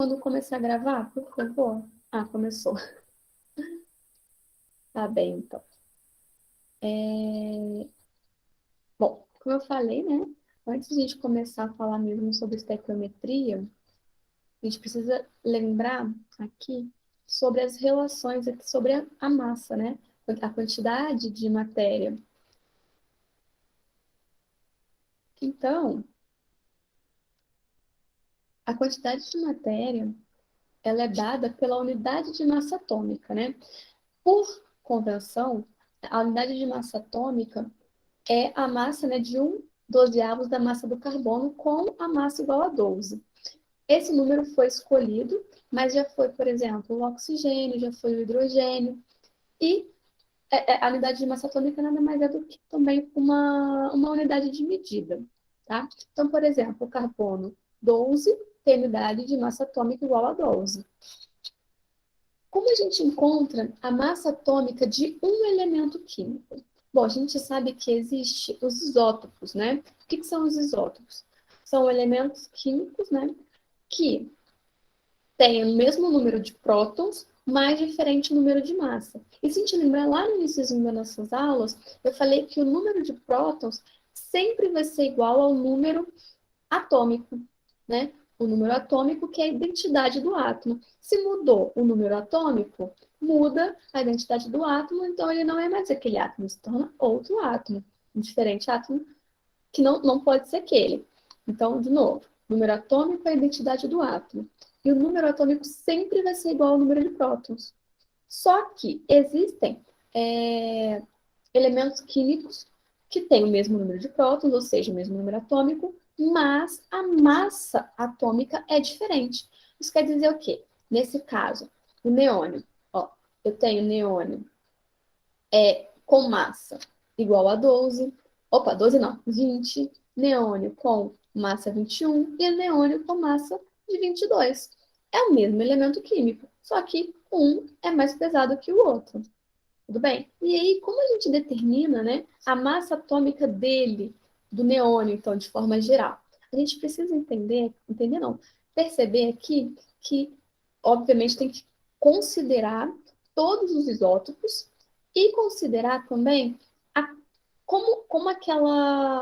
Quando começar a gravar, por favor. Ah, começou. Tá bem, então. Bom, como eu falei, né? Antes de a gente começar a falar mesmo sobre estequiometria, a gente precisa lembrar aqui sobre as relações, sobre a massa, né? A quantidade de matéria. Então, a quantidade de matéria, ela é dada pela unidade de massa atômica, né? Por convenção, a unidade de massa atômica é a massa, né, de 1/12 da massa do carbono com a massa igual a 12. Esse número foi escolhido, mas já foi, por exemplo, o oxigênio, já foi o hidrogênio, e a unidade de massa atômica nada mais é do que também uma unidade de medida, tá? Então, por exemplo, o carbono 12 tem unidade de massa atômica igual a 12. Como a gente encontra a massa atômica de um elemento químico? Bom, a gente sabe que existe os isótopos, né? O que são os isótopos? São elementos químicos, né, que têm o mesmo número de prótons, mas diferente número de massa. E se a gente lembrar lá no início das nossas aulas, eu falei que o número de prótons sempre vai ser igual ao número atômico, né? O número atômico, que é a identidade do átomo. Se mudou o número atômico, muda a identidade do átomo, então ele não é mais aquele átomo, se torna outro átomo, um diferente átomo, que não pode ser aquele. Então, de novo, número atômico é a identidade do átomo. E o número atômico sempre vai ser igual ao número de prótons. Só que existem elementos químicos que têm o mesmo número de prótons, ou seja, o mesmo número atômico, mas a massa atômica é diferente. Isso quer dizer o quê? Nesse caso, o neônio, ó, eu tenho neônio com massa igual a 12, opa, 12 não, 20, neônio com massa 21 e neônio com massa de 22. É o mesmo elemento químico, só que um é mais pesado que o outro. Tudo bem? E aí, como a gente determina, né, a massa atômica dele, do neônio, então, de forma geral? A gente precisa entender não, perceber aqui que, obviamente, tem que considerar todos os isótopos e considerar também como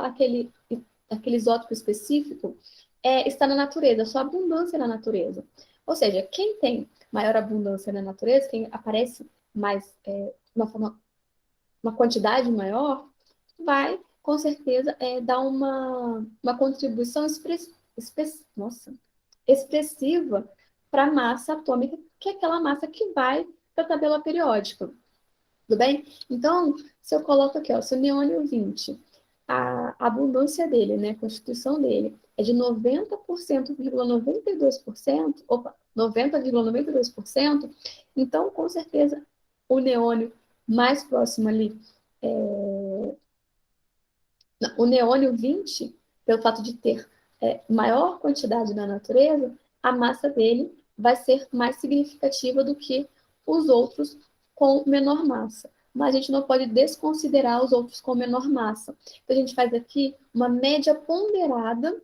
aquele isótopo específico está na natureza, a sua abundância na natureza. Ou seja, quem tem maior abundância na natureza, quem aparece mais uma quantidade maior, vai, com certeza, dar uma contribuição expressiva para a massa atômica, que é aquela massa que vai para a tabela periódica. Tudo bem? Então, se eu coloco aqui, ó, se o neônio 20, a abundância dele, né, a constituição dele, é de 90,92%, opa, 90,92%, então, com certeza, o neônio mais próximo ali, o neônio 20, pelo fato de ter maior quantidade na natureza, a massa dele vai ser mais significativa do que os outros com menor massa. Mas a gente não pode desconsiderar os outros com menor massa. Então, a gente faz aqui uma média ponderada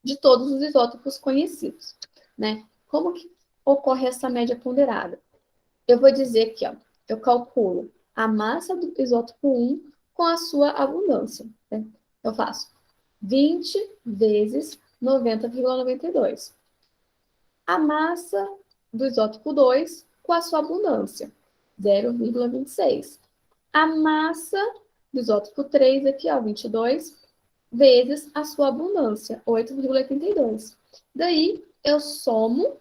de todos os isótopos conhecidos, né? Como que ocorre essa média ponderada? Eu vou dizer aqui, ó, eu calculo a massa do isótopo 1 com a sua abundância, né? Eu faço 20 vezes 90,92. A massa do isótopo 2 com a sua abundância, 0,26. A massa do isótopo 3, aqui, ó, 22, vezes a sua abundância, 8,82. Daí, eu somo,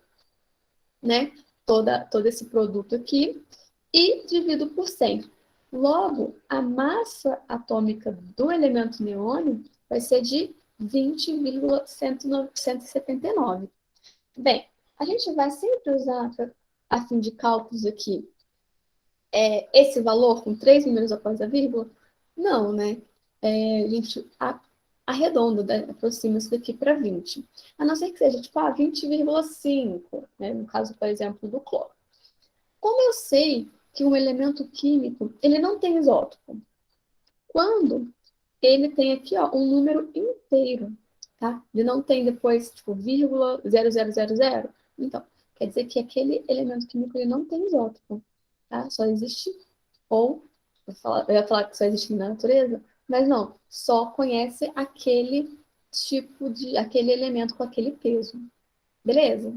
né, todo esse produto aqui e divido por 100. Logo, a massa atômica do elemento neônio vai ser de 20,179. Bem, a gente vai sempre usar, a fim de cálculos aqui, esse valor com 3 números após a vírgula? Não, né? A gente arredonda, né? Aproxima isso daqui para 20. A não ser que seja, tipo, 20,5, né? No caso, por exemplo, do cloro. Como eu sei que um elemento químico, ele não tem isótopo? Quando ele tem aqui, ó, um número inteiro. tá? Ele não tem depois, tipo, vírgula, 0000. Então, quer dizer que aquele elemento químico ele não tem isótopo, tá? Só existe, ou, eu ia falar que só existe na natureza, mas não, só conhece aquele tipo de, aquele elemento com aquele peso. Beleza?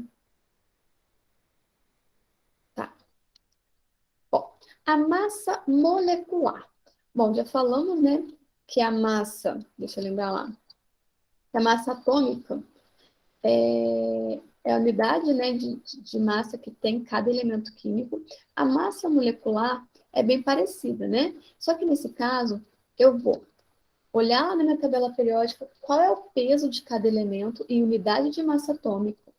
Tá. Bom, a massa molecular. Bom, já falamos, né, que a massa, deixa eu lembrar lá, que a massa atômica é a unidade, né, de massa que tem cada elemento químico. A massa molecular é bem parecida, né? Só que nesse caso, eu vou olhar na minha tabela periódica qual é o peso de cada elemento em unidade de massa atômica,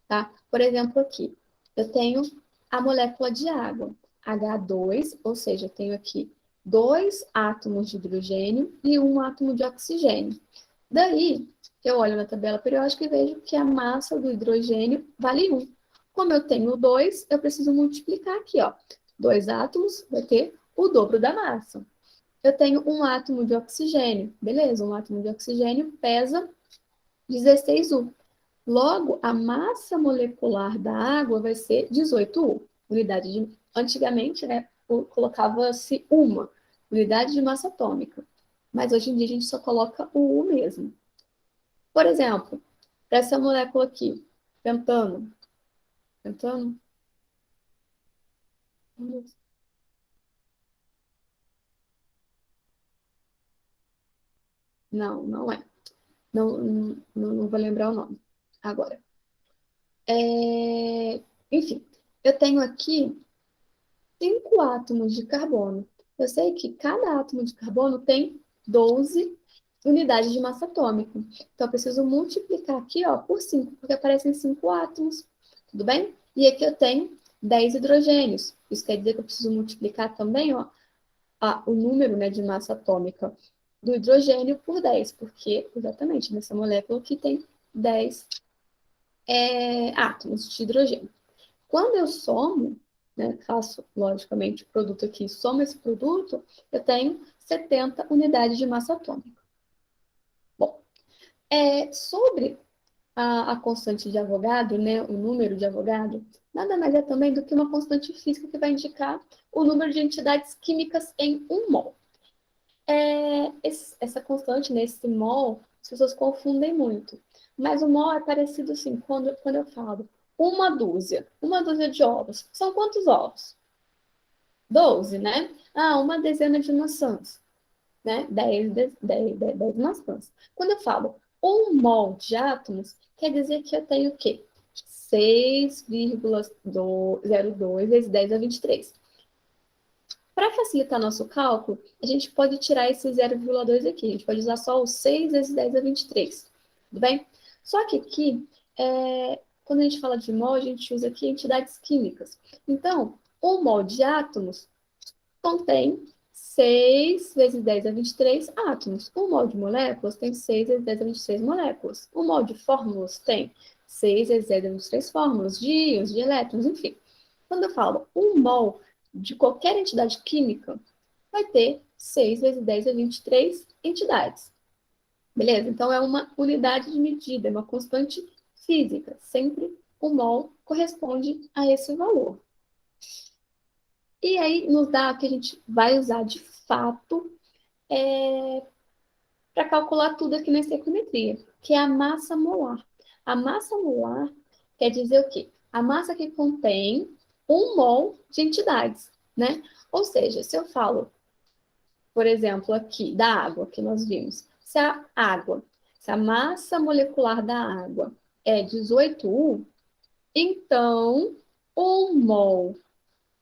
tá? Por exemplo, aqui, eu tenho a molécula de água, H2, ou seja, eu tenho aqui dois átomos de hidrogênio e um átomo de oxigênio. Daí, eu olho na tabela periódica e vejo que a massa do hidrogênio vale 1. Como eu tenho 2, eu preciso multiplicar aqui, ó. Dois átomos vai ter o dobro da massa. Eu tenho um átomo de oxigênio. Beleza, um átomo de oxigênio pesa 16U. Logo, a massa molecular da água vai ser 18U. Unidade de... Antigamente, né, colocava-se uma unidade de massa atômica. Mas hoje em dia a gente só coloca o U mesmo. Por exemplo, para essa molécula aqui, pentano. Pentano? Não, não é. Não, não vou lembrar o nome agora. Enfim, eu tenho aqui 5 átomos de carbono. Eu sei que cada átomo de carbono tem 12 unidades de massa atômica. Então, eu preciso multiplicar aqui, ó, por 5, porque aparecem 5 átomos. Tudo bem? E aqui eu tenho 10 hidrogênios. Isso quer dizer que eu preciso multiplicar também, ó, o número, né, de massa atômica do hidrogênio por 10, porque exatamente nessa molécula aqui tem 10 átomos de hidrogênio. Quando eu somo, né, faço logicamente o produto aqui, somo esse produto, eu tenho 70 unidades de massa atômica. Bom, sobre a constante de Avogadro, né, o número de Avogadro, nada mais é também do que uma constante física que vai indicar o número de entidades químicas em um mol. Essa constante, né, esse mol, as pessoas confundem muito. Mas o mol é parecido assim, quando eu falo uma dúzia de ovos. São quantos ovos? 12, né? Ah, uma dezena de maçãs, né? 10 maçãs. Quando eu falo um mol de átomos, quer dizer que eu tenho o quê? 6,02 vezes 10 a 23. Para facilitar nosso cálculo, a gente pode tirar esse 0,2 aqui. A gente pode usar só o 6 vezes 10 a 23. Tudo bem? Só que aqui, quando a gente fala de mol, a gente usa aqui entidades químicas. Então, um mol de átomos contém 6 vezes 10 a 23 átomos. Um mol de moléculas tem 6 vezes 10 a 23 moléculas. Um mol de fórmulas tem 6 vezes 10 a 23 fórmulas, de íons, de elétrons, enfim. Quando eu falo um mol de qualquer entidade química, vai ter 6 vezes 10 a 23 entidades. Beleza? Então, é uma unidade de medida, é uma constante física. Sempre o mol corresponde a esse valor. E aí nos dá o que a gente vai usar de fato para calcular tudo aqui na estequiometria, que é a massa molar. A massa molar quer dizer o quê? A massa que contém um mol de entidades, né? Ou seja, se eu falo, por exemplo, aqui da água que nós vimos, se a massa molecular da água é 18U, então um mol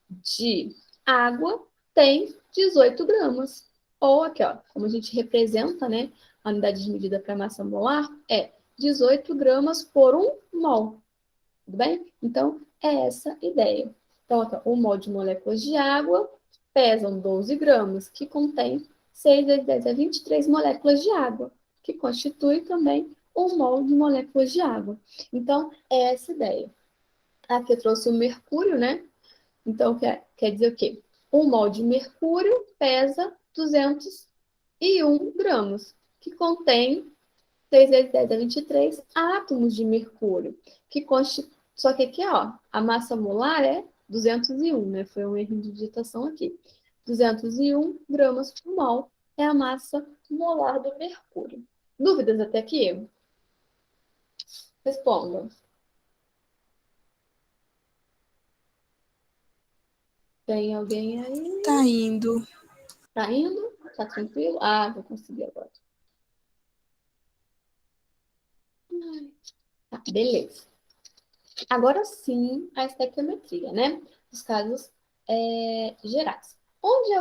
de água tem 18 gramas. Ou aqui, ó, como a gente representa, né, a unidade de medida para massa molar é 18 gramas por um mol. Tudo bem? Então, é essa a ideia. Então, aqui, ó, um mol de moléculas de água pesam 12 gramas, que contém 6 vezes 10 a 23 moléculas de água, que constitui também um mol de moléculas de água. Então, é essa a ideia. Aqui eu trouxe o mercúrio, né? Então, quer dizer o quê? Um mol de mercúrio pesa 201 gramas, que contém 6 vezes 10 é 23 átomos de mercúrio, que constitui. Só que aqui, ó, a massa molar é 201, né? Foi um erro de digitação aqui. 201 gramas por mol é a massa molar do mercúrio. Dúvidas até aqui? Responda. Tem alguém aí? Tá indo. Tá indo? Tá tranquilo? Ah, vou conseguir agora. Tá, beleza. Agora sim, a estequiometria, né? Os casos gerais. Onde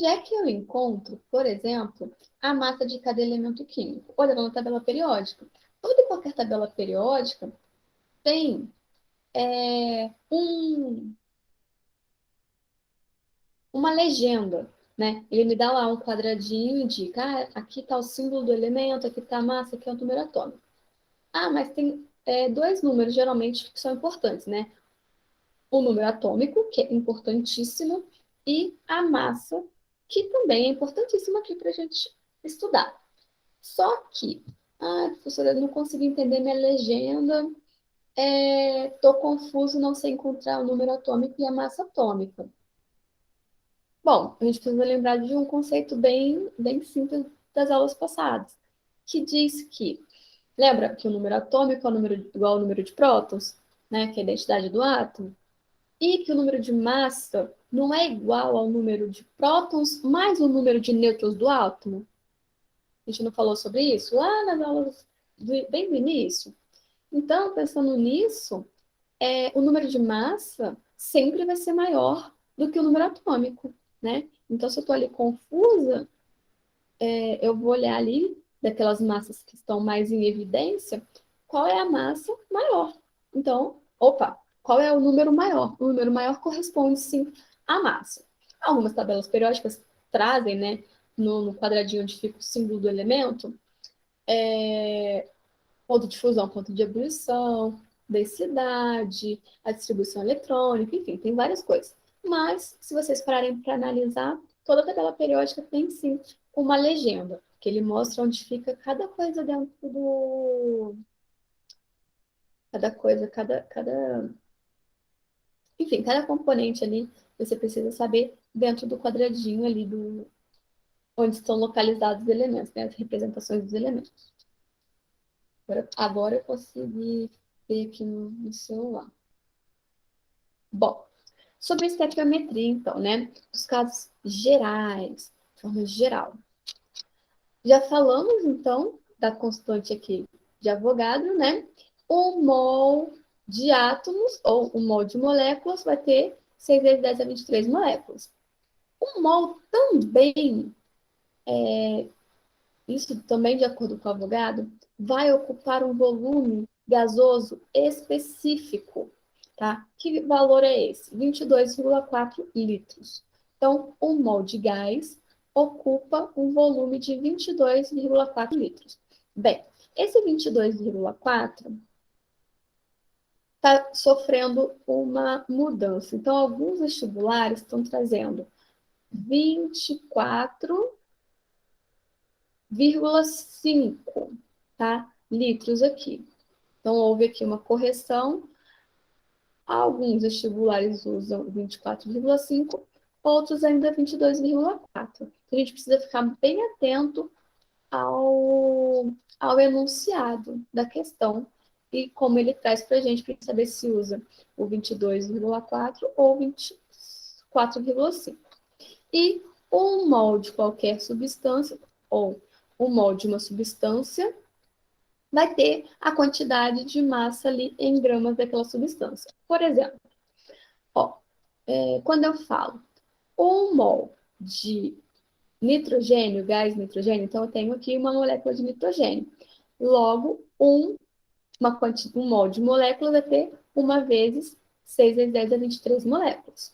é que eu encontro, por exemplo, a massa de cada elemento químico? Olha, na tabela periódica. Toda e qualquer tabela periódica tem uma legenda, né? Ele me dá lá um quadradinho e indica, aqui está o símbolo do elemento, aqui está a massa, aqui é o número atômico. Ah, mas tem dois números, geralmente, que são importantes, né? O número atômico, que é importantíssimo, e a massa, que também é importantíssima aqui para a gente estudar. Só que, professora, eu não consegui entender minha legenda, estou confuso, não sei encontrar o número atômico e a massa atômica. Bom, a gente precisa lembrar de um conceito bem, bem simples das aulas passadas, que diz que, lembra que o número atômico é o número, igual ao número de prótons, né, que é a identidade do átomo, e que o número de massa não é igual ao número de prótons mais o número de nêutrons do átomo? A gente não falou sobre isso lá nas aulas bem do início? Então, pensando nisso, o número de massa sempre vai ser maior do que o número atômico, né? Então, se eu estou ali confusa, eu vou olhar ali, daquelas massas que estão mais em evidência, qual é a massa maior. Então, opa, qual é o número maior? O número maior corresponde, sim, à massa. Algumas tabelas periódicas trazem, né, no quadradinho onde fica o símbolo do elemento, ponto de fusão, ponto de ebulição, densidade, a distribuição eletrônica, enfim, tem várias coisas. Mas, se vocês pararem para analisar, toda a tabela periódica tem sim uma legenda, que ele mostra onde fica cada coisa dentro do. Cada coisa, enfim, cada componente ali, você precisa saber dentro do quadradinho ali onde estão localizados os elementos, né, as representações dos elementos. Agora eu consegui ver aqui no celular. Bom, sobre estequiometria, então, né? Os casos gerais, de forma geral. Já falamos, então, da constante aqui de Avogadro, né? O mol de átomos, ou o mol de moléculas, vai ter 6 vezes 10 a 23 moléculas. O mol também, isso também de acordo com o Avogadro, vai ocupar um volume gasoso específico, tá? Que valor é esse? 22,4 litros. Então, um mol de gás ocupa um volume de 22,4 litros. Bem, esse 22,4 está sofrendo uma mudança. Então, alguns vestibulares estão trazendo 24,5, tá? Litros aqui. Então, houve aqui uma correção. Alguns vestibulares usam 24,5, outros ainda 22,4. A gente precisa ficar bem atento ao enunciado da questão e como ele traz para a gente, para saber se usa o 22,4 ou 24,5. E um mol de qualquer substância, ou um mol de uma substância, vai ter a quantidade de massa ali em gramas daquela substância. Por exemplo, quando eu falo 1 mol de nitrogênio, gás nitrogênio, então eu tenho aqui uma molécula de nitrogênio. Logo, um mol de molécula vai ter 1 vezes 6 vezes 10 a 23 moléculas.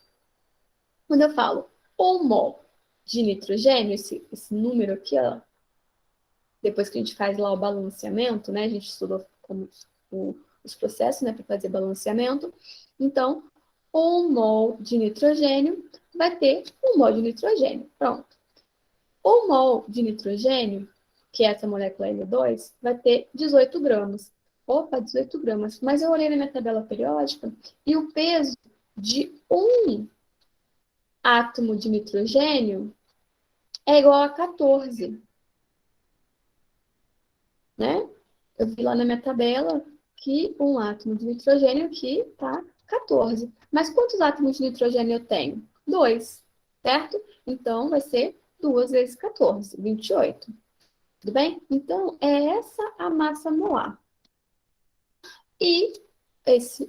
Quando eu falo 1 mol de nitrogênio, esse número aqui, ó, depois que a gente faz lá o balanceamento, né? A gente estudou como os processos, né, para fazer balanceamento. Então, 1 mol de nitrogênio vai ter 1 mol de nitrogênio. Pronto. O mol de nitrogênio, que é essa molécula N2, vai ter 18 gramas. Opa, 18 gramas. Mas eu olhei na minha tabela periódica e o peso de um átomo de nitrogênio é igual a 14, né? Eu vi lá na minha tabela que um átomo de nitrogênio aqui tá 14. Mas quantos átomos de nitrogênio eu tenho? 2, certo? Então, vai ser 2 vezes 14, 28. Tudo bem? Então, é essa a massa molar. E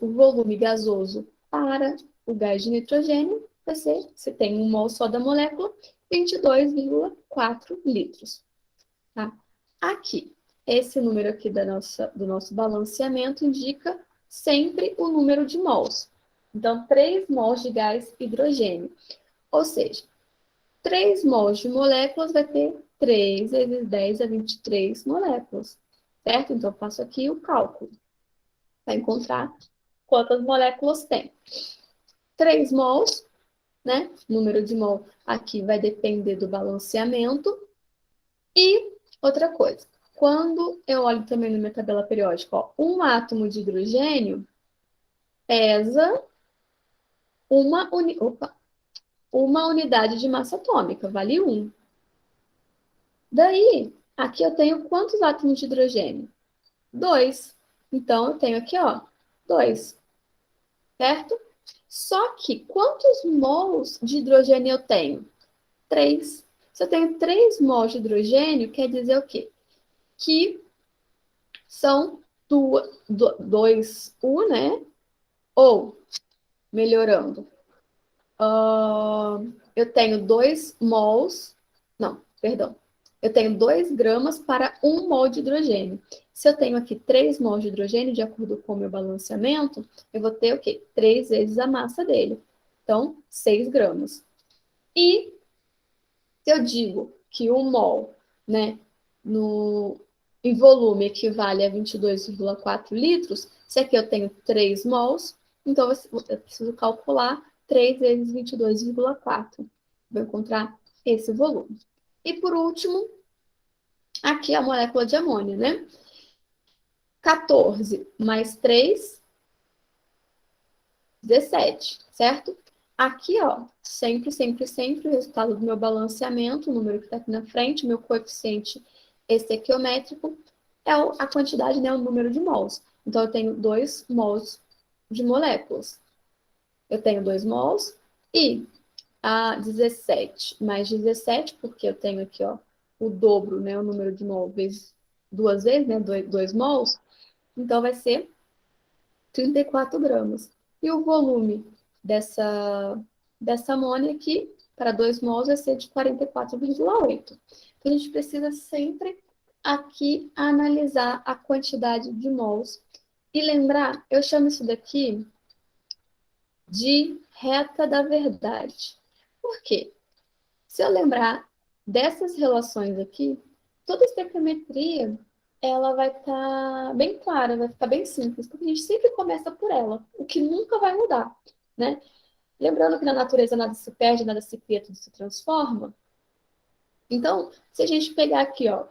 o volume gasoso para o gás de nitrogênio vai ser, você tem um mol só da molécula, 22,4 litros. Tá? Aqui, esse número aqui do nosso balanceamento indica sempre o número de mols. Então, 3 mols de gás hidrogênio. Ou seja, 3 mols de moléculas vai ter 3 vezes 10 a 23 moléculas. Certo? Então, eu faço aqui o cálculo para encontrar quantas moléculas tem. 3 mols, né? O número de mol aqui vai depender do balanceamento. E outra coisa, quando eu olho também na minha tabela periódica, ó, um átomo de hidrogênio pesa uma unidade de massa atômica, vale 1. Daí, aqui eu tenho quantos átomos de hidrogênio? 2. Então, eu tenho aqui, ó, 2, certo? Só que quantos mols de hidrogênio eu tenho? 3. Se eu tenho 3 mols de hidrogênio, quer dizer o quê? Que são 2U, né? Ou, melhorando, eu tenho 2 mols, não, perdão, eu tenho 2 gramas para 1 mol de hidrogênio. Se eu tenho aqui 3 mols de hidrogênio, de acordo com o meu balanceamento, eu vou ter o quê? 3 vezes a massa dele. Então, 6 gramas. E se eu digo que 1 mol, né, em volume equivale a 22,4 litros, se aqui eu tenho 3 mols, então eu preciso calcular 3 vezes 22,4. Vou encontrar esse volume. E por último, aqui a molécula de amônia, né? 14 mais 3, 17, certo? Aqui, ó, sempre, sempre, sempre o resultado do meu balanceamento, o número que está aqui na frente, meu coeficiente estequiométrico, é a quantidade, né, o número de mols. Então, eu tenho 2 mols de moléculas. Eu tenho 2 mols e a 17 mais 17, porque eu tenho aqui, ó, o dobro, né, o número de mols vezes, 2 vezes, né, 2 mols. Então, vai ser 34 gramas. E o volume dessa amônia aqui, para 2 mols, vai ser de 44,8. Então, a gente precisa sempre aqui analisar a quantidade de mols. E lembrar, eu chamo isso daqui de reta da verdade. Por quê? Se eu lembrar dessas relações aqui, toda estequiometria ela vai estar bem clara, vai ficar bem simples, porque a gente sempre começa por ela, o que nunca vai mudar, né? Lembrando que na natureza nada se perde, nada se cria, tudo se transforma. Então, se a gente pegar aqui, ó,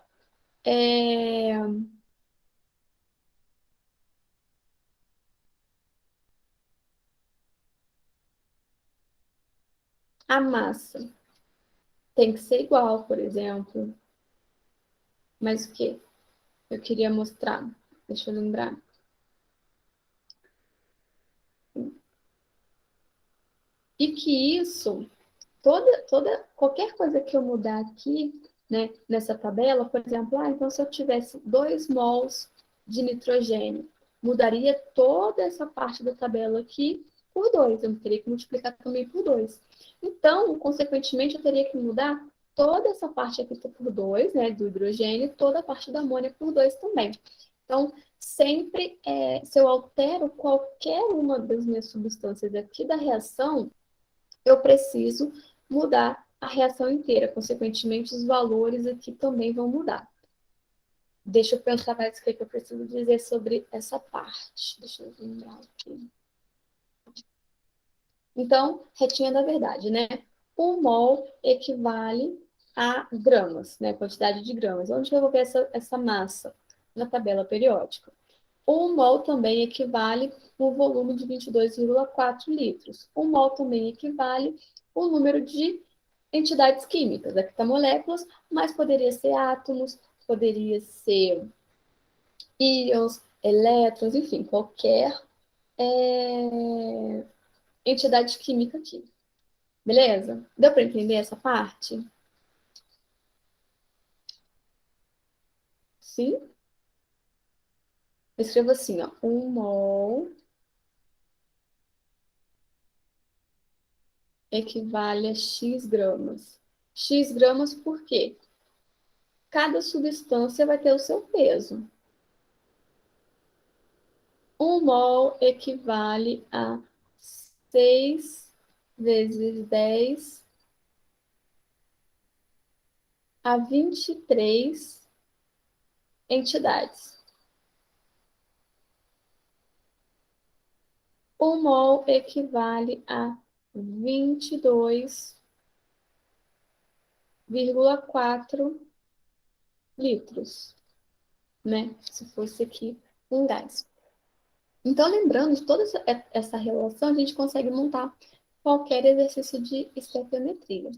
a massa tem que ser igual, por exemplo. Mas o que eu queria mostrar? Deixa eu lembrar. E que isso qualquer coisa que eu mudar aqui, né, nessa tabela, por exemplo, então se eu tivesse 2 mols de nitrogênio, mudaria toda essa parte da tabela aqui por 2, eu teria que multiplicar também por 2. Então, consequentemente, eu teria que mudar toda essa parte aqui por 2, né, do hidrogênio, toda a parte da amônia por 2 também. Então, sempre, se eu altero qualquer uma das minhas substâncias aqui da reação, eu preciso mudar a reação inteira. Consequentemente, os valores aqui também vão mudar. Deixa eu pensar mais o que eu preciso dizer sobre essa parte. Deixa eu lembrar aqui. Então, retinha da verdade, né? 1 mol equivale a gramas, né? Quantidade de gramas. Onde eu vou ver essa massa? Na tabela periódica. 1 mol também equivale o volume de 22,4 litros. 1 mol também equivale o número de entidades químicas. Aqui está moléculas, mas poderia ser átomos, poderia ser íons, elétrons, enfim, qualquer entidade química aqui. Beleza? Deu para entender essa parte? Sim? Eu escrevo assim, ó, 1 mol equivale a X gramas. X gramas por quê? Cada substância vai ter o seu peso. 1 mol equivale a 6 vezes 10 a 23 entidades. 1 mol equivale a 22,4 litros, né? Se fosse aqui um gás. Então, lembrando de toda essa relação, a gente consegue montar qualquer exercício de estequiometria.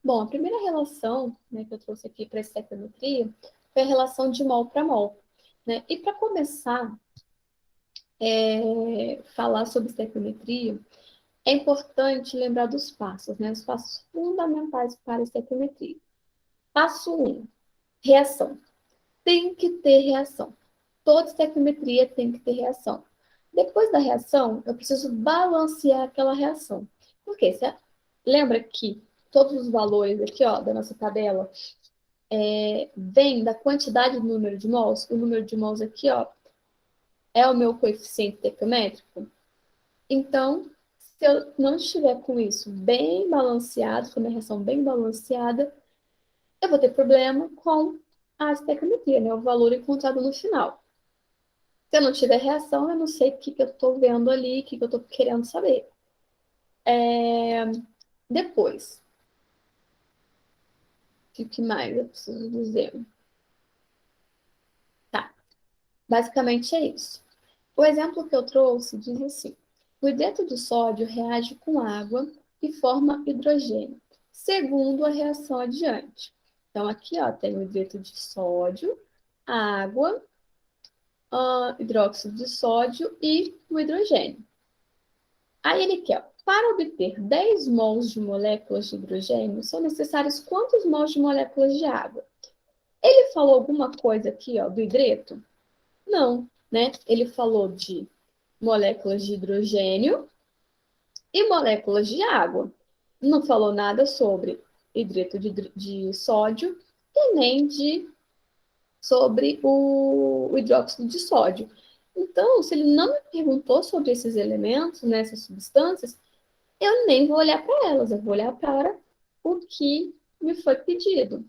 Bom, a primeira relação, né, que eu trouxe aqui para a estequiometria foi a relação de mol para mol. Né? E para começar a falar sobre estequiometria, é importante lembrar dos passos, né? Os passos fundamentais para a estequiometria. Passo 1, reação. Tem que ter reação. Toda estequiometria tem que ter reação. Depois da reação, eu preciso balancear aquela reação. Por quê? Você lembra que todos os valores aqui, ó, da nossa tabela, vem da quantidade do número de mols? O número de mols aqui, ó, é o meu coeficiente estequiométrico? Então, se eu não estiver com isso bem balanceado, com a minha reação bem balanceada, eu vou ter problema com a estequiometria, né? O valor encontrado no final. Se eu não tiver reação, eu não sei o que eu estou vendo ali, o que eu estou querendo saber. Depois, o que mais eu preciso dizer? Tá, basicamente é isso. O exemplo que eu trouxe diz assim: o hidreto de sódio reage com água e forma hidrogênio, segundo a reação adiante. Então, aqui ó, tem o hidreto de sódio, água, hidróxido de sódio e o hidrogênio. Aí ele quer, para obter 10 mols de moléculas de hidrogênio, são necessários quantos mols de moléculas de água? Ele falou alguma coisa aqui ó, do hidreto? Não, né? Ele falou de moléculas de hidrogênio e moléculas de água. Não falou nada sobre hidreto de sódio e nem sobre o hidróxido de sódio. Então, se ele não me perguntou sobre esses elementos, né, essas substâncias, eu nem vou olhar para elas, eu vou olhar para o que me foi pedido.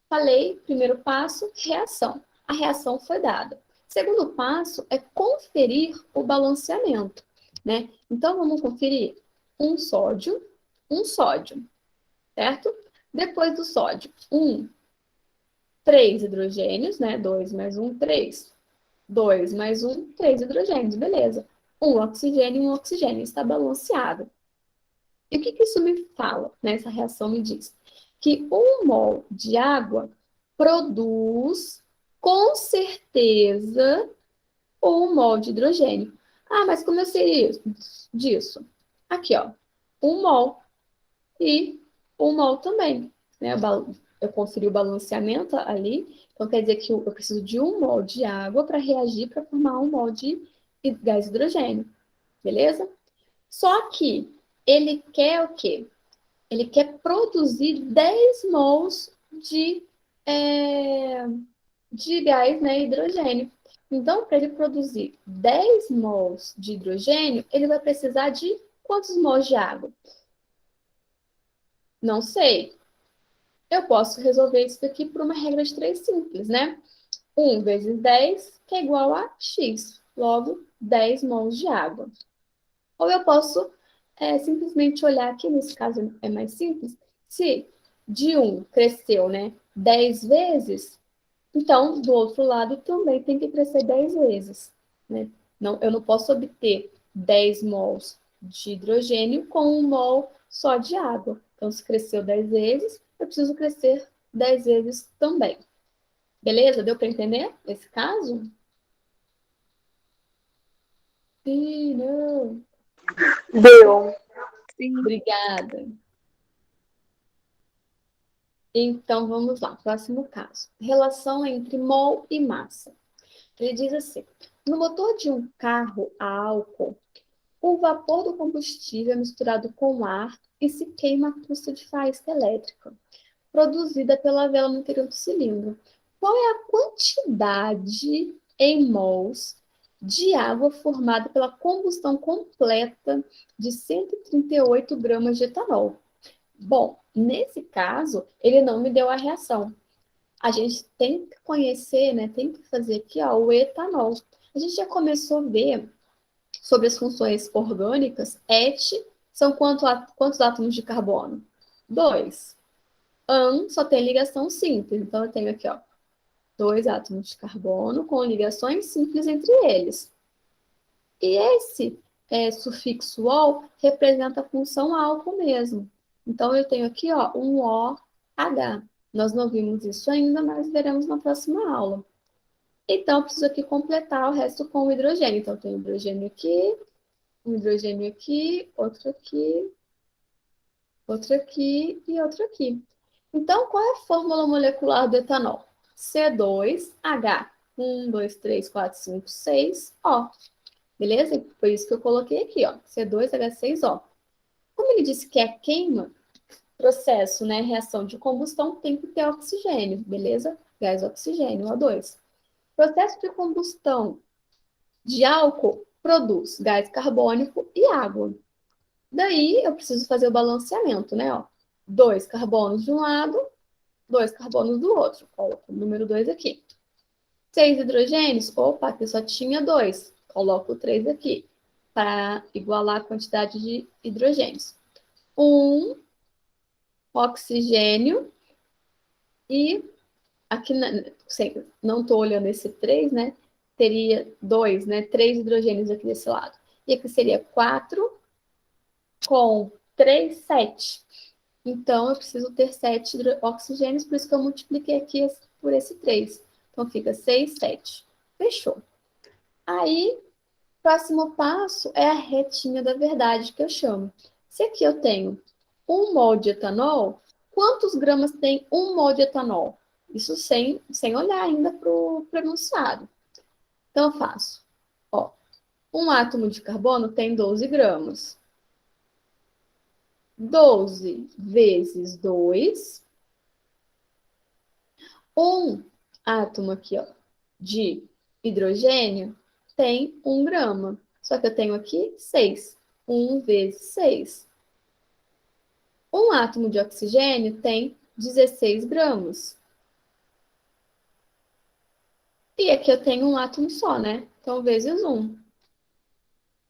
Falei, primeiro passo, reação. A reação foi dada. Segundo passo é conferir o balanceamento, né? Então, vamos conferir um sódio, certo? Depois do sódio, 3 hidrogênios, né? 2 mais 1, 3. 2 mais 1, 3 hidrogênios, beleza. Um oxigênio e um oxigênio, está balanceado. E o que isso me fala, né? Essa reação me diz que 1 mol de água produz, com certeza, 1 mol de hidrogênio. Ah, mas como eu sei disso? Aqui, ó, 1 mol e 1 mol também. Né? Eu conferi o balanceamento ali, então quer dizer que eu preciso de 1 mol de água para reagir para formar 1 mol de gás hidrogênio, beleza? Só que ele quer o quê? Ele quer produzir 10 mols é, de gás, né, hidrogênio. Então, para ele produzir 10 mols de hidrogênio, ele vai precisar de quantos mols de água? Não sei. Eu posso resolver isso daqui por uma regra de 3 simples, né? 1 vezes 10, que é igual a x. Logo, 10 mols de água. Ou eu posso simplesmente olhar aqui, nesse caso é mais simples, se de um cresceu, né, 10 vezes, então, do outro lado também tem que crescer 10 vezes, né? Não, eu não posso obter 10 mols de hidrogênio com 1 mol só de água. Então, se cresceu 10 vezes, eu preciso crescer 10 vezes também. Beleza? Deu para entender esse caso? Sim, não. Deu. Sim. Obrigada. Então, vamos lá. Próximo caso. Relação entre mol e massa. Ele diz assim: no motor de um carro a álcool, o vapor do combustível é misturado com ar e se queima a custa de faísca elétrica, produzida pela vela no interior do cilindro. Qual é a quantidade em mols de água formada pela combustão completa de 138 gramas de etanol? Bom, nesse caso, ele não me deu a reação. A gente tem que conhecer, né? Tem que fazer aqui, ó, o etanol. A gente já começou a ver sobre as funções orgânicas. Et são quantos átomos de carbono? 2. An só tem ligação simples. Então, eu tenho aqui, ó, 2 átomos de carbono com ligações simples entre eles. E esse sufixo ol representa a função álcool mesmo. Então, eu tenho aqui, ó, um OH. Nós não vimos isso ainda, mas veremos na próxima aula. Então, eu preciso aqui completar o resto com o hidrogênio. Então, eu tenho hidrogênio aqui, um hidrogênio aqui, outro aqui e outro aqui. Então, qual é a fórmula molecular do etanol? C2H. 1, 2, 3, 4, 5, 6, O. Beleza? Foi isso que eu coloquei aqui, ó. C2H6O. Como ele disse que é queima, processo, né, reação de combustão, tem que ter oxigênio, beleza? Gás oxigênio, O2. Processo de combustão de álcool produz gás carbônico e água. Daí eu preciso fazer o balanceamento, né? Ó, 2 carbonos de um lado, 2 carbonos do outro. Coloco o número 2 aqui. 6 hidrogênios, opa, aqui só tinha 2. Coloco 3 aqui, para igualar a quantidade de hidrogênios. 1 oxigênio e aqui não estou olhando esse 3, né? Teria 2, né? 3 hidrogênios aqui desse lado. E aqui seria 4 com 3, 7. Então, eu preciso ter 7 oxigênios, por isso que eu multipliquei aqui por esse 3. Então, fica 6, 7. Fechou. Aí, próximo passo é a retinha da verdade, que eu chamo. Se aqui eu tenho 1 mol de etanol, quantos gramas tem 1 mol de etanol? Isso sem olhar ainda para o enunciado. Então, eu faço. Ó, um átomo de carbono tem 12 gramas. 12 vezes 2. Um átomo aqui, ó, de hidrogênio tem 1 grama. Só que eu tenho aqui 6. 1 vezes 6. Um átomo de oxigênio tem 16 gramas. E aqui eu tenho um átomo só, né? Então, vezes 1.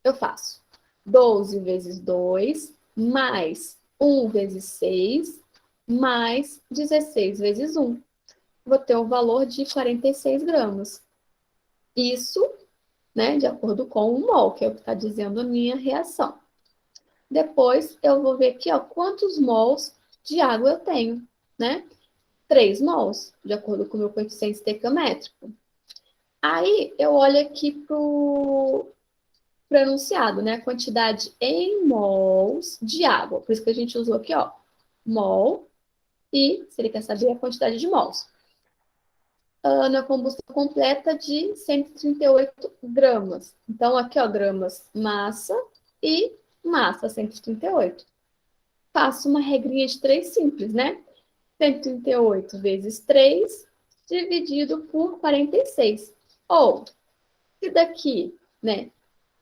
Eu faço 12 vezes 2, mais 1 vezes 6, mais 16 vezes 1. Vou ter um valor de 46 gramas. Isso, né, de acordo com o mol, que é o que está dizendo a minha reação. Depois, eu vou ver aqui, ó, quantos mols de água eu tenho, né? 3 mols, de acordo com o meu coeficiente estequiométrico. Aí, eu olho aqui para o enunciado, né? A quantidade em mols de água. Por isso que a gente usou aqui, ó, mol e, se ele quer saber, a quantidade de mols. Na combustão completa de 138 gramas. Então, aqui, ó, gramas massa e massa, 138. Faço uma regrinha de 3 simples, né? 138 vezes 3 dividido por 46. Ou, se daqui, né,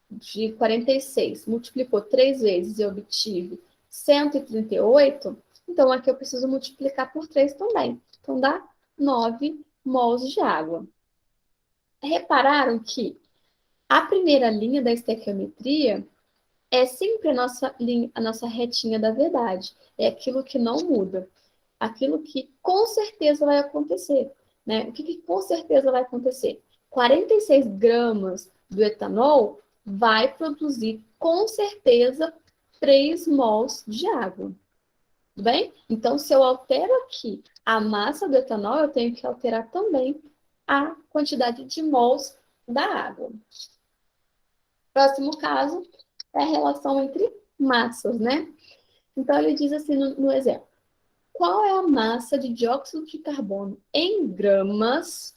de 46 multiplicou 3 vezes e obtive 138, então aqui eu preciso multiplicar por 3 também. Então, dá 9 mols de água. Repararam que a primeira linha da estequiometria é sempre a nossa retinha da verdade. É aquilo que não muda. aquilo que com certeza vai acontecer, né? O que com certeza vai acontecer? 46 gramas do etanol vai produzir com certeza 3 mols de água. Tudo bem? Então, se eu altero aqui a massa do etanol, eu tenho que alterar também a quantidade de mols da água. Próximo caso é a relação entre massas, né? Então, ele diz assim no exemplo: qual é a massa de dióxido de carbono em gramas?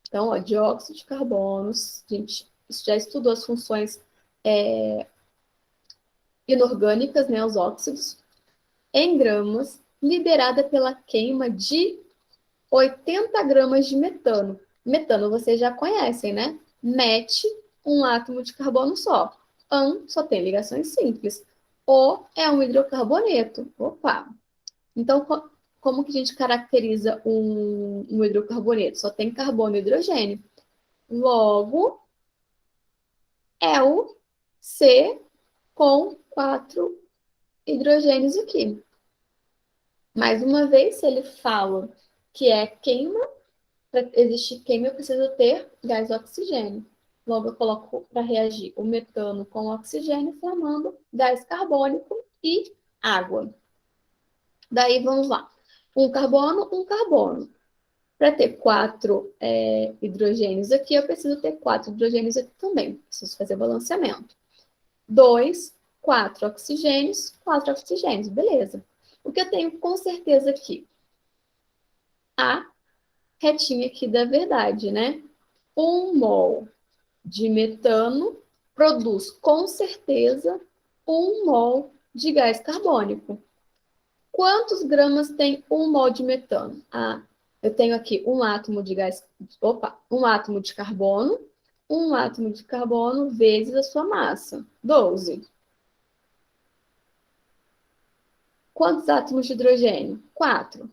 Então, ó, dióxido de carbono, gente, já estudou as funções inorgânicas, né, os óxidos, em gramas, liberada pela queima de 80 gramas de metano. Metano vocês já conhecem, né? Met, um átomo de carbono só. An só tem ligações simples. O é um hidrocarboneto. Opa! Então, como que a gente caracteriza um hidrocarboneto? Só tem carbono e hidrogênio. Logo, é o C com 4 hidrogênios aqui. Mais uma vez, se ele fala que é queima, para existir queima, eu preciso ter gás oxigênio. Logo, eu coloco para reagir o metano com o oxigênio, formando gás carbônico e água. Daí, vamos lá. Um carbono, um carbono. Para ter 4 hidrogênios aqui, eu preciso ter 4 hidrogênios aqui também. Preciso fazer balanceamento. 2, 4 oxigênios, 4 oxigênios. Beleza. O que eu tenho com certeza aqui? A retinha aqui da verdade, né? 1 mol de metano produz com certeza 1 mol de gás carbônico. Quantos gramas tem 1 mol de metano? Ah, eu tenho aqui um átomo de gás, um átomo de carbono, um átomo de carbono vezes a sua massa, 12. Quantos átomos de hidrogênio? 4.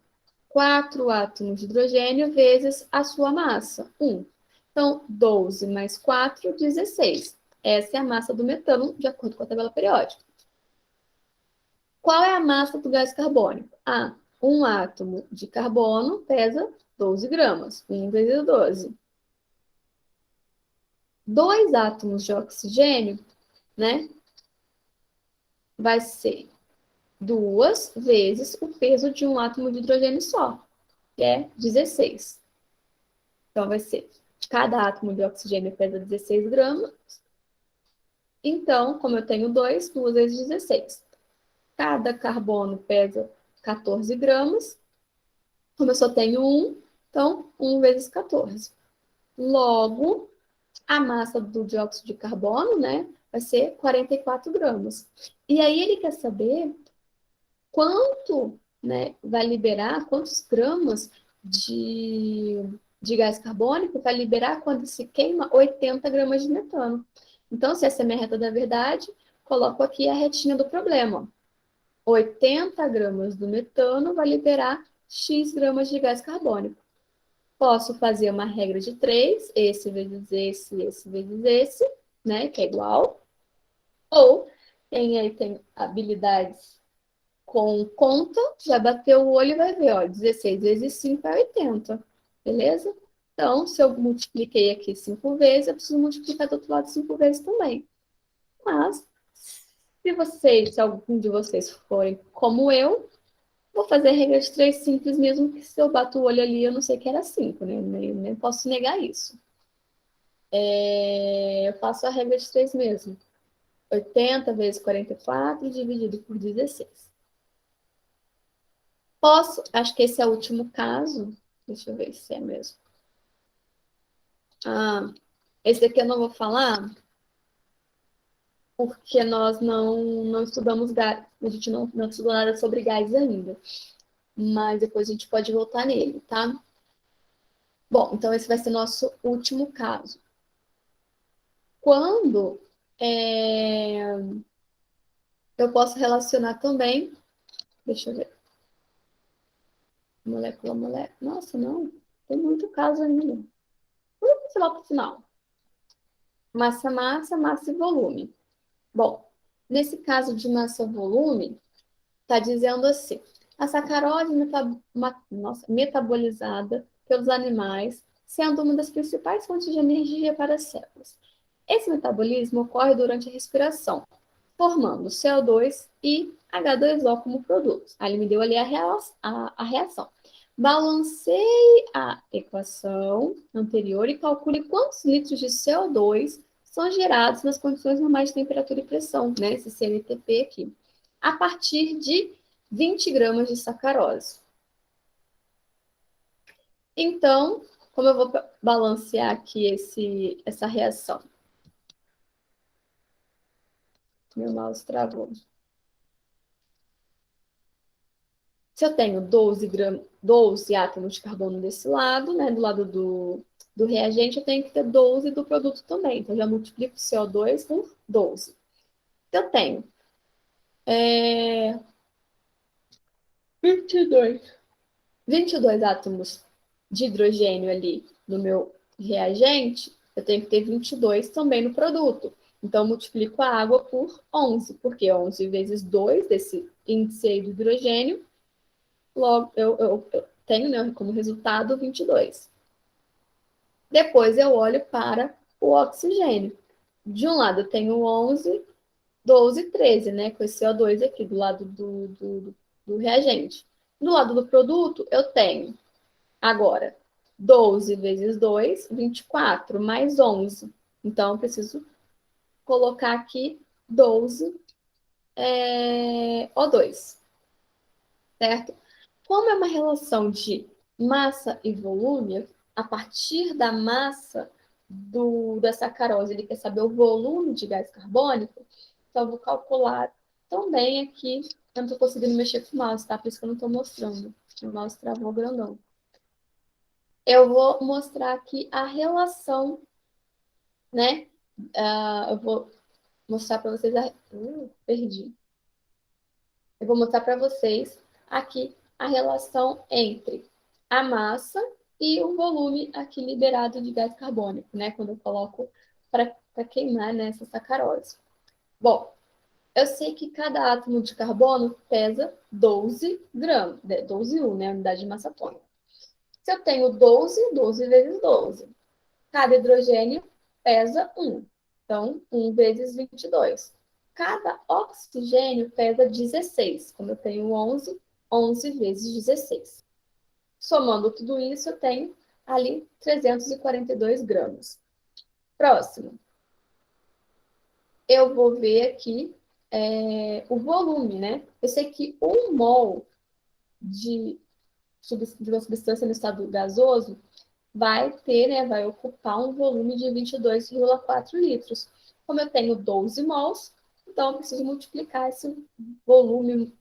4 átomos de hidrogênio vezes a sua massa, 1. Então, 12 mais 4, 16. Essa é a massa do metano, de acordo com a tabela periódica. Qual é a massa do gás carbônico? Ah, um átomo de carbono pesa 12 gramas. 1 vezes 12. 2 átomos de oxigênio, né? Vai ser 2 vezes o peso de um átomo de hidrogênio só, que é 16. Então, vai ser, cada átomo de oxigênio pesa 16 gramas. Então, como eu tenho 2, 2 vezes 16. Cada carbono pesa 14 gramas. Como eu só tenho 1, então 1 vezes 14. Logo, a massa do dióxido de carbono, né, vai ser 44 gramas. E aí ele quer saber quanto, né, vai liberar, quantos gramas de gás carbônico vai liberar quando se queima 80 gramas de metano. Então, se essa é a minha reta da verdade, coloco aqui a retinha do problema. 80 gramas do metano vai liberar X gramas de gás carbônico. Posso fazer uma regra de 3, esse vezes esse vezes esse, né, que é igual. Ou, quem aí tem habilidades com conta, já bateu o olho e vai ver, ó, 16 vezes 5 é 80, beleza? Então, se eu multipliquei aqui 5 vezes, eu preciso multiplicar do outro lado 5 vezes também. Mas, se algum de vocês forem como eu, vou fazer a regra de 3 simples, mesmo que se eu bato o olho ali, eu não sei que era 5, né? Nem posso negar isso. Eu faço a regra de 3 mesmo. 80 vezes 44 dividido por 16. Acho que esse é o último caso. Deixa eu ver se é mesmo. Esse aqui eu não vou falar, porque nós não estudamos gás, a gente não estudou nada sobre gás ainda. Mas depois a gente pode voltar nele, tá? Bom, então esse vai ser nosso último caso. Quando eu posso relacionar também, deixa eu ver, molécula. Nossa, não, tem muito caso ainda. Vamos lá para o final. Massa, massa e volume. Bom, nesse caso de massa-volume, está dizendo assim, A sacarose metabolizada pelos animais, sendo uma das principais fontes de energia para as células. Esse metabolismo ocorre durante a respiração, formando CO2 e H2O como produtos. Aí ele me deu ali a reação. Balanceie a equação anterior e calcule quantos litros de CO2 são gerados nas condições normais de temperatura e pressão, né? Esse CMTP aqui, a partir de 20 gramas de sacarose. Então, como eu vou balancear aqui essa reação? Meu mouse travou. Se eu tenho 12 átomos de carbono desse lado, né, do lado do reagente, eu tenho que ter 12 do produto também. Então, eu já multiplico o CO2 por 12. Então, eu tenho 22 átomos de hidrogênio ali no meu reagente, eu tenho que ter 22 também no produto. Então, eu multiplico a água por 11, porque 11 vezes 2 desse índice aí do hidrogênio, logo eu tenho, né, como resultado 22. Depois eu olho para o oxigênio. De um lado eu tenho 11, 12 e 13, né, com esse CO2 aqui do lado do reagente. Do lado do produto, eu tenho agora 12 vezes 2, 24, mais 11. Então, eu preciso colocar aqui 12 O2, certo? Como é uma relação de massa e volume, a partir da massa da sacarose, ele quer saber o volume de gás carbônico, então eu vou calcular também aqui. Eu não estou conseguindo mexer com o mouse, tá? Por isso que eu não estou mostrando. O mouse travou grandão. Eu vou mostrar aqui a relação, né? Eu vou mostrar para vocês perdi. Eu vou mostrar para vocês aqui a relação entre a massa e o volume aqui liberado de gás carbônico, né? Quando eu coloco para queimar nessa sacarose. Bom, eu sei que cada átomo de carbono pesa 12 gramas, 12 U, né? Unidade de massa atômica. Se eu tenho 12, 12 vezes 12. Cada hidrogênio pesa 1. Então, 1 vezes 22. Cada oxigênio pesa 16. Como eu tenho 11, 11 vezes 16. Somando tudo isso, eu tenho ali 342 gramas. Próximo. Eu vou ver aqui o volume, né? Eu sei que 1 mol de uma substância no estado gasoso vai ter, né, vai ocupar um volume de 22,4 litros. Como eu tenho 12 mols, então eu preciso multiplicar esse volume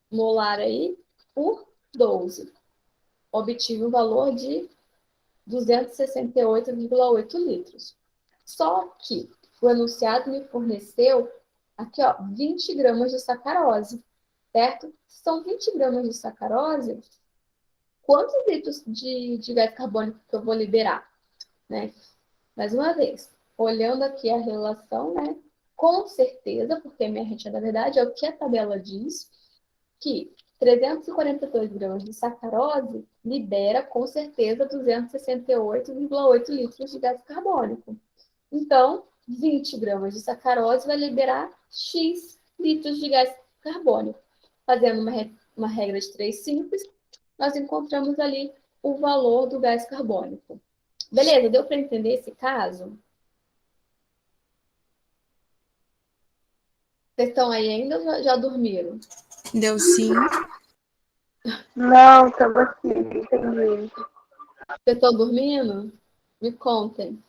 molar aí por 12. Obtive um valor de 268,8 litros. Só que o enunciado me forneceu aqui, ó, 20 gramas de sacarose, certo? São 20 gramas de sacarose. Quantos litros de gás carbônico que eu vou liberar, né? Mais uma vez, olhando aqui a relação, né? Com certeza, porque minha rede, na verdade, é o que a tabela diz, que 342 gramas de sacarose libera, com certeza, 268,8 litros de gás carbônico. Então, 20 gramas de sacarose vai liberar X litros de gás carbônico. Fazendo uma regra de 3 simples, nós encontramos ali o valor do gás carbônico. Beleza, deu para entender esse caso? Vocês estão aí ainda ou já dormiram? Deu sim. Não, estamos aqui, entendi. Vocês estão dormindo? Me contem.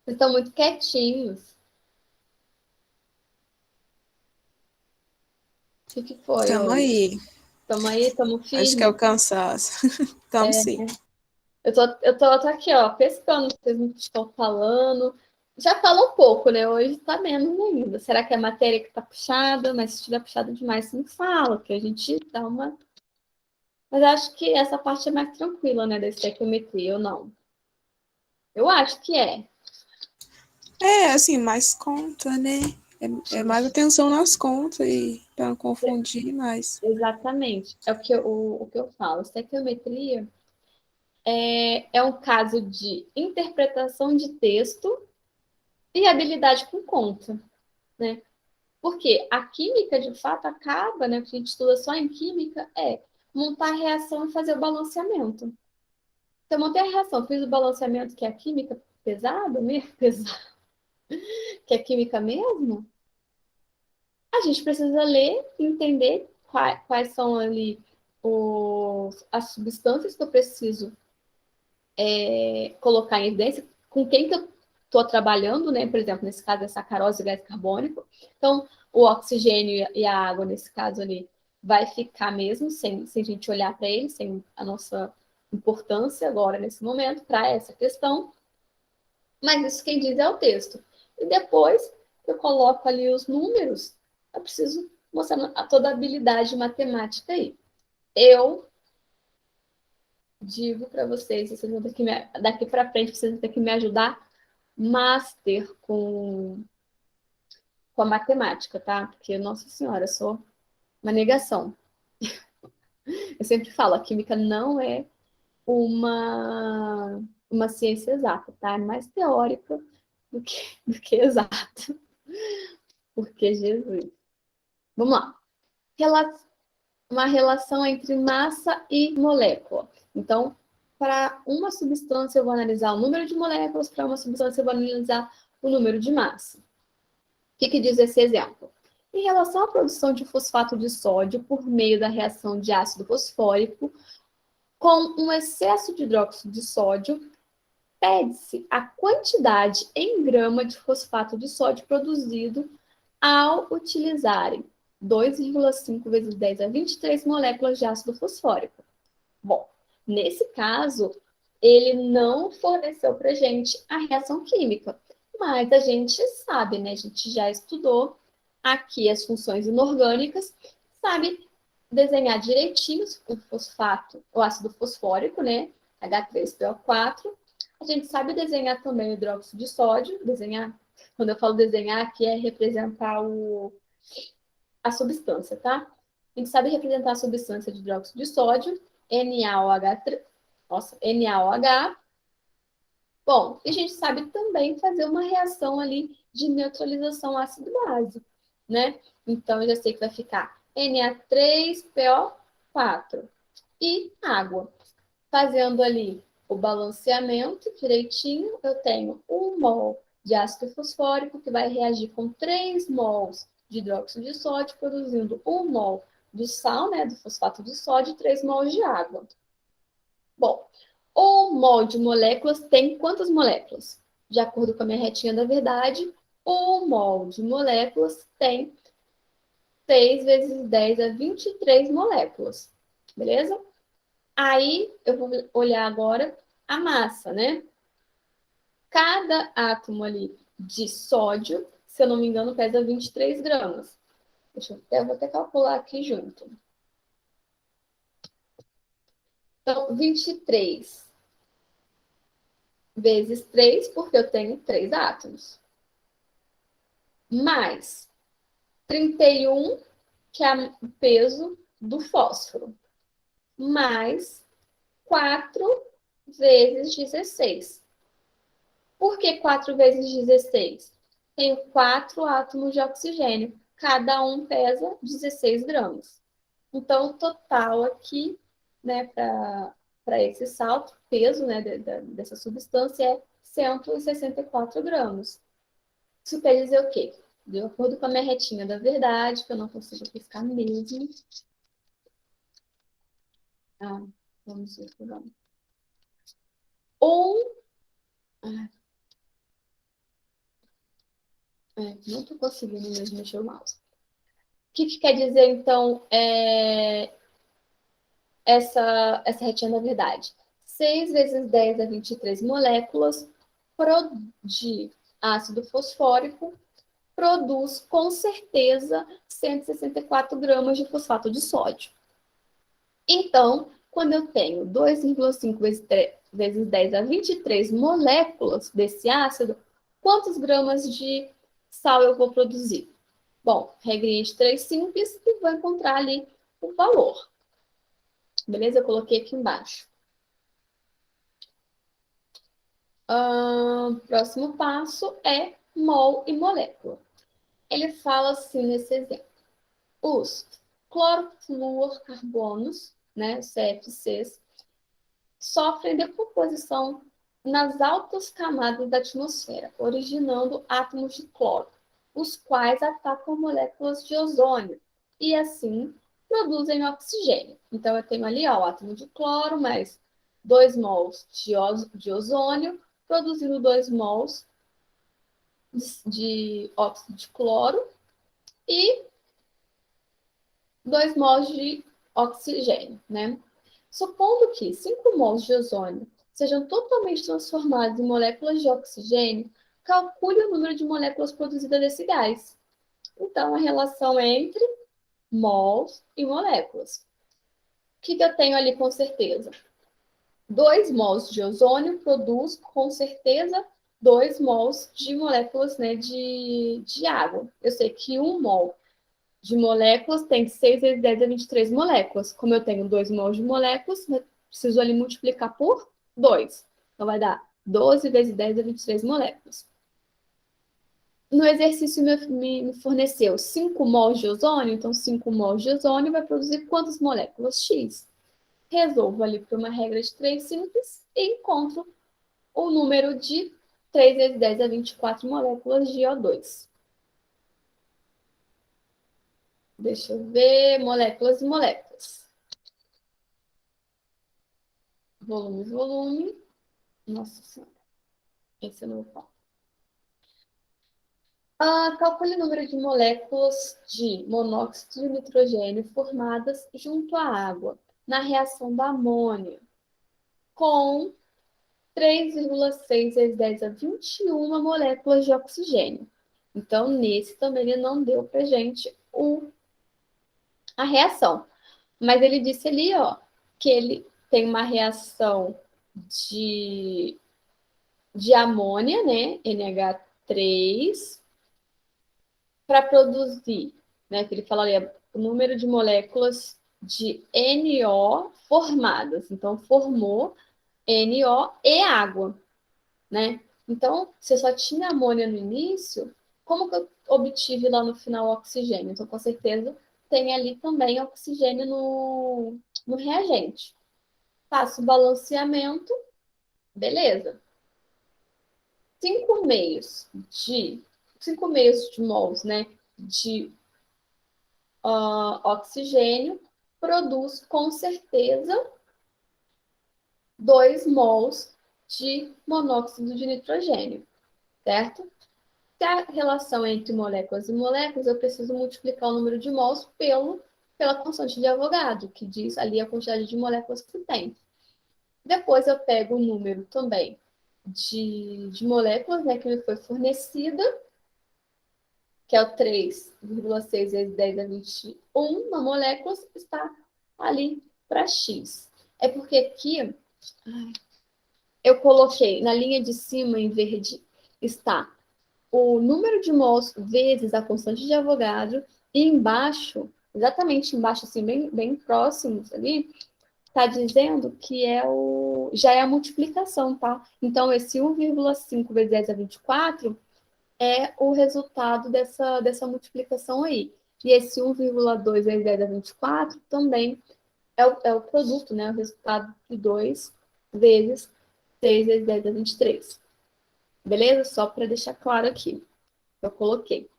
Vocês estão muito quietinhos. O que foi Estamos hoje? aí. Estamos aí, estamos firmes? Acho que é o cansaço. Estamos sim. Eu tô aqui, ó, pescando o que vocês não estão falando. Já fala um pouco, né? Hoje tá menos ainda. Será que é a matéria que tá puxada? Mas se estiver puxada demais, você não fala, que a gente dá uma... Mas acho que essa parte é mais tranquila, né? Da estequiometria, ou não? Eu acho que é. É, assim, mais conta, né? É mais atenção nas contas e para não confundir mais. Exatamente. É o que eu falo. Estequiometria é um caso de interpretação de texto e habilidade com conta, né? Porque a química, de fato, acaba, né? O que a gente estuda só em química montar a reação e fazer o balanceamento. Então, montei a reação, fiz o balanceamento, que é a química pesada, mesmo, pesada, que é química mesmo, a gente precisa ler e entender quais são ali as substâncias que eu preciso colocar em evidência, com quem que eu estou trabalhando, né? Por exemplo, nesse caso é sacarose e gás carbônico. Então, o oxigênio e a água, nesse caso ali, vai ficar mesmo sem a gente olhar para ele, sem a nossa importância agora, nesse momento, para essa questão. Mas isso quem diz é o texto. E depois eu coloco ali os números, eu preciso mostrar toda a habilidade matemática aí. Eu digo para vocês vão ter que daqui para frente vocês vão ter que me ajudar master com a matemática, tá? Porque, nossa senhora, eu sou uma negação. Eu sempre falo, a química não é uma ciência exata, tá? É mais teórica do que exata. Porque Jesus. Vamos lá. Uma relação entre massa e molécula. Então, para uma substância, eu vou analisar o número de moléculas, para uma substância, eu vou analisar o número de massa. O que diz esse exemplo? Em relação à produção de fosfato de sódio por meio da reação de ácido fosfórico com um excesso de hidróxido de sódio, pede-se a quantidade em grama de fosfato de sódio produzido ao utilizarem 2,5 vezes 10 a 23 moléculas de ácido fosfórico. Bom, nesse caso, ele não forneceu para a gente a reação química, mas a gente sabe, né? A gente já estudou aqui as funções inorgânicas, sabe desenhar direitinho o fosfato, o ácido fosfórico, né? H3PO4. A gente sabe desenhar também o hidróxido de sódio, quando eu falo desenhar aqui é representar a substância, tá? A gente sabe representar a substância de hidróxido de sódio, NaOH. Bom, e a gente sabe também fazer uma reação ali de neutralização ácido-base, né? Então, eu já sei que vai ficar Na3PO4 e água. Fazendo ali o balanceamento direitinho, eu tenho 1 mol de ácido fosfórico que vai reagir com 3 mols de hidróxido de sódio, produzindo 1 mol do sal, né, do fosfato de sódio, e 3 mols de água. Bom, 1 mol de moléculas tem quantas moléculas? De acordo com a minha retinha da verdade, 1 mol de moléculas tem 6 vezes 10 a 23 moléculas. Beleza? Aí, eu vou olhar agora a massa, né? Cada átomo ali de sódio, se eu não me engano, pesa 23 gramas. Eu vou até calcular aqui junto. Então, 23 vezes 3, porque eu tenho 3 átomos. Mais 31, que é o peso do fósforo. Mais 4 vezes 16. Por que 4 vezes 16? Tenho 4 átomos de oxigênio. Cada um pesa 16 gramas. Então, o total aqui, né, para esse salto, peso, né, dessa substância é 164 gramas. Isso quer dizer o quê? De acordo com a minha retinha da verdade, que eu não consigo piscar mesmo. Vamos ver. Não estou conseguindo mesmo mexer o mouse. O que quer dizer, então, essa retinha da verdade? 6 vezes 10 a 23 moléculas de ácido fosfórico produz, com certeza, 164 gramas de fosfato de sódio. Então, quando eu tenho 2,5 vezes 10 a 23 moléculas desse ácido, quantos gramas de sal eu vou produzir? Bom, reagriente 3 simples e vou encontrar ali o valor. Beleza? Eu coloquei aqui embaixo. Próximo passo é mol e molécula. Ele fala assim nesse exemplo. Os clorofluorcarbonos, né, CFCs, sofrem decomposição nas altas camadas da atmosfera, originando átomos de cloro, os quais atacam moléculas de ozônio e, assim, produzem oxigênio. Então, eu tenho ali ó, o átomo de cloro, mais 2 mols de ozônio, produzindo 2 mols de óxido de cloro e 2 mols de oxigênio, né? Supondo que 5 mols de ozônio sejam totalmente transformados em moléculas de oxigênio, calcule o número de moléculas produzidas desse gás. Então, a relação é entre mols e moléculas. O que eu tenho ali com certeza? 2 mols de ozônio produz, com certeza, 2 mols de moléculas, né, de água. Eu sei que 1 mol de moléculas tem 6 vezes 10 a 23 moléculas. Como eu tenho 2 mols de moléculas, eu preciso ali multiplicar por 2. Então, vai dar 12 vezes 10 a 23 moléculas. No exercício, me forneceu 5 mols de ozônio. Então, 5 mols de ozônio vai produzir quantas moléculas? X. Resolvo ali por uma regra de 3 simples e encontro o número de 3 vezes 10 a 24 moléculas de O2. Deixa eu ver, moléculas e moléculas. Volume, volume. Nossa Senhora. Esse eu não vou falar. Calcule o número de moléculas de monóxido de nitrogênio formadas junto à água na reação da amônia com 3,6 vezes 10 a 21 moléculas de oxigênio. Então, nesse também ele não deu pra gente a reação. Mas ele disse ali, ó, que ele tem uma reação de amônia, né, NH3, para produzir, né, que ele fala ali, o número de moléculas de NO formadas. Então, formou NO e água, né? Então, se eu só tinha amônia no início, como que eu obtive lá no final o oxigênio? Então, com certeza, tem ali também oxigênio no reagente. Faço o balanceamento, beleza. 5 meios de mols, né, de oxigênio produz com certeza 2 mols de monóxido de nitrogênio, certo? Se a relação é entre moléculas e moléculas, eu preciso multiplicar o número de mols pela constante de Avogadro, que diz ali a quantidade de moléculas que tem. Depois eu pego o número também de moléculas, né, que me foi fornecida, que é o 3,6 vezes 10 a 21 na molécula, está ali para X. É porque aqui eu coloquei na linha de cima em verde está o número de mols vezes a constante de Avogadro, e embaixo, exatamente embaixo, assim, bem próximos ali, está dizendo que já é a multiplicação, tá? Então, esse 1,5 vezes 10 a 24 é o resultado dessa multiplicação aí. E esse 1,2 vezes 10 a 24 também é o produto, né? O resultado de 2 vezes 6 vezes 10 a 23. Beleza? Só para deixar claro aqui. Eu coloquei.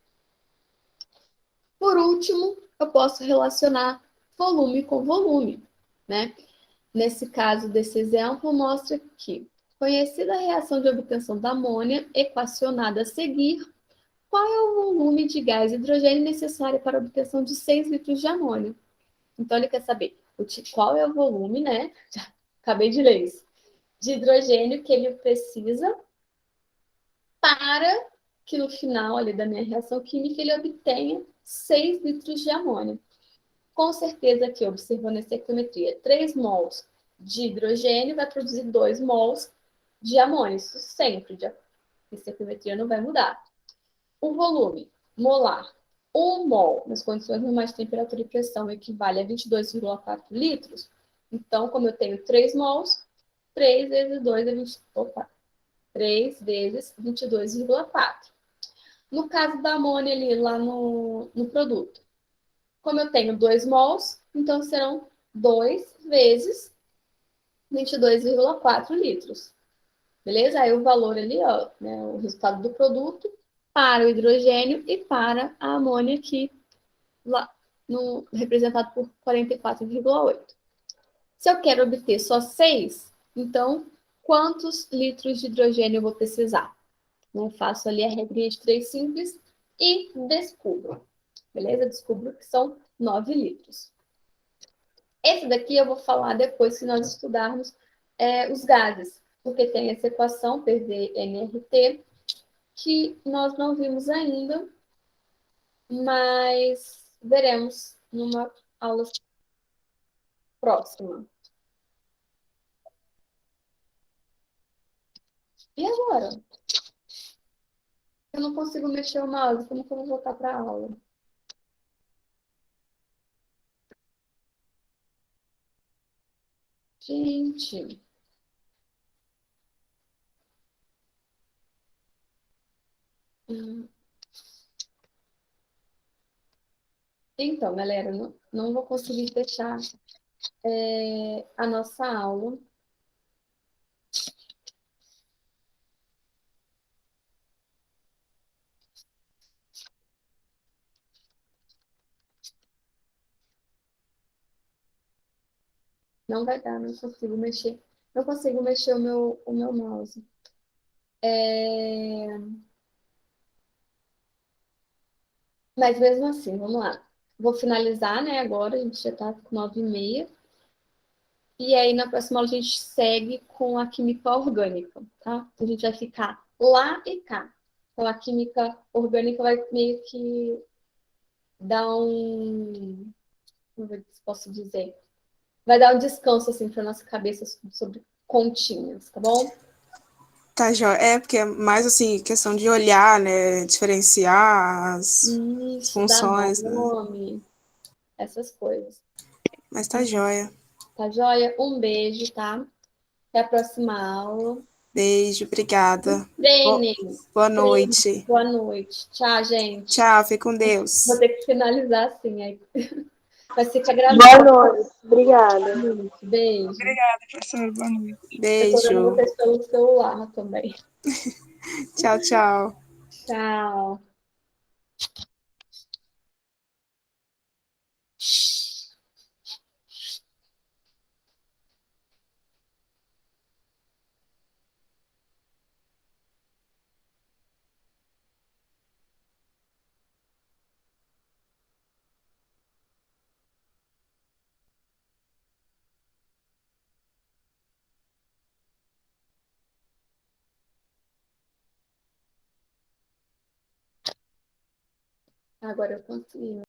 Por último, eu posso relacionar volume com volume, né? Nesse caso desse exemplo, mostra que, conhecida a reação de obtenção da amônia, equacionada a seguir, qual é o volume de gás hidrogênio necessário para a obtenção de 6 litros de amônio? Então, ele quer saber qual é o volume, né? Já acabei de ler isso. De hidrogênio que ele precisa para que no final ali da minha reação química ele obtenha 6 litros de amônio. Com certeza que, observando a estequiometria, 3 mols de hidrogênio vai produzir 2 mols de amônio. Isso sempre, a estequiometria não vai mudar. o volume molar, 1 mol, nas condições normais de temperatura e pressão, equivale a 22,4 litros. Então, como eu tenho 3 mols, 3 vezes 2 é 20, opa, 3 vezes 22,4. No caso da amônia ali, lá no produto, como eu tenho 2 mols, então serão 2 vezes 22,4 litros. Beleza? Aí o valor ali, ó, né, o resultado do produto para o hidrogênio e para a amônia aqui, lá representado por 44,8. Se eu quero obter só 6, então quantos litros de hidrogênio eu vou precisar? Eu faço ali a regrinha de 3 simples e descubro. Beleza? Descubro que são 9 litros. Esse daqui eu vou falar depois que nós estudarmos os gases, porque tem essa equação PV-nRT, que nós não vimos ainda, mas veremos numa aula próxima. E agora? Eu não consigo mexer o mouse, como que eu vou voltar para a aula? Gente. Então, galera, não vou conseguir fechar a nossa aula. Não vai dar, não consigo mexer. Não consigo mexer o meu mouse. Mas mesmo assim, vamos lá. Vou finalizar, né, agora, a gente já está com 9h30. E aí, na próxima aula, a gente segue com a química orgânica, tá? Então, a gente vai ficar lá e cá. Então, a química orgânica vai meio que dar como eu posso dizer? Vai dar um descanso, assim, para nossa cabeça sobre continhas, tá bom? Tá, Jó. É, porque é mais, assim, questão de olhar, né? Diferenciar as Isso, dar funções, né? nome, essas coisas. Mas tá joia. Tá joia? Um beijo, tá? Até a próxima aula. Beijo, obrigada. Treinem. Boa Treinem. noite. Boa noite. Tchau, gente. Tchau, fique com Vou Deus. ter que finalizar assim. Aí. Mas fica Boa gravado. noite. Obrigada. Beijo. Professor, boa noite. Eu tô vendo Beijo. vocês pelo celular também. Tchau, tchau. Tchau. Agora eu consegui.